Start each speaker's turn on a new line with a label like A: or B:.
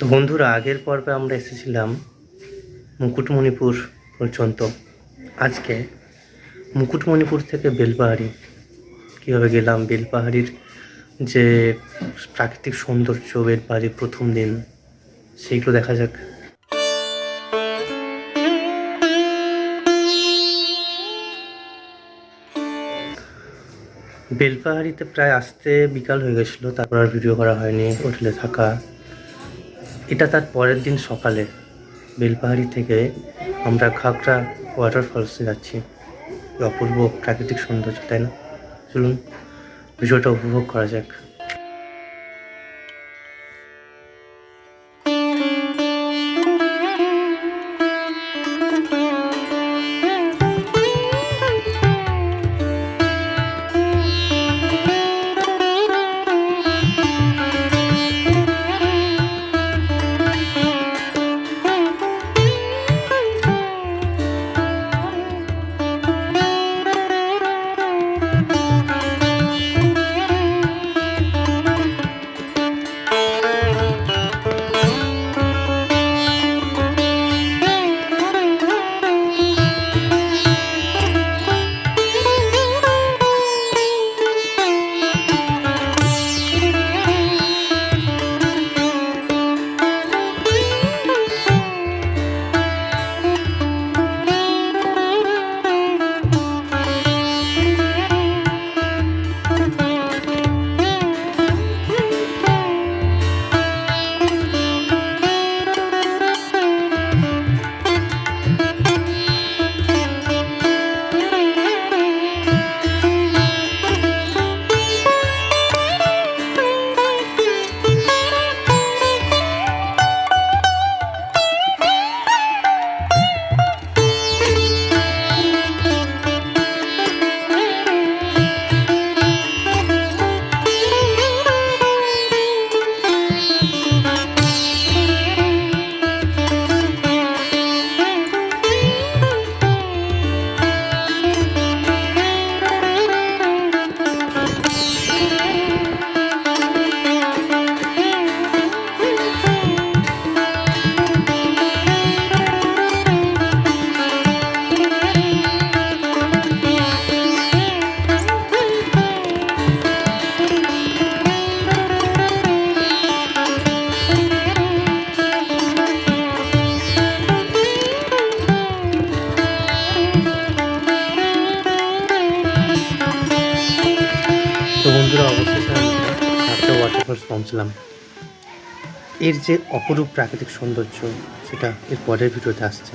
A: তো বন্ধুরা, আগের পর্বে আমরা এসেছিলাম মুকুটমণিপুর পর্যন্ত। আজকে মুকুটমণিপুর থেকে বেলপাহাড়ি কীভাবে গেলাম, বেলপাহাড়ির যে প্রাকৃতিক সৌন্দর্য, বেলপাহাড়ির প্রথম দিন, সেইগুলো দেখা যাক। বেলপাহাড়িতে প্রায় আসতে বিকাল হয়ে গেছিলো, তারপর আর ভিডিও করা হয়নি, হোটেলে থাকা। এটা তার পরের দিন সকালে বেলপাহাড়ি থেকে আমরা ঘাগরা ওয়াটারফলসে যাচ্ছি। অপূর্ব প্রাকৃতিক সৌন্দর্য, তাই না? চলুন ভিডিওটা উপভোগ করা যাক। তো বন্ধুরা, অবশেষে আমরা ঘাগরা ওয়াটারফলস পৌঁছলাম। এর যে অপরূপ প্রাকৃতিক সৌন্দর্য, সেটা এর পরের ভিডিওতে আসছে।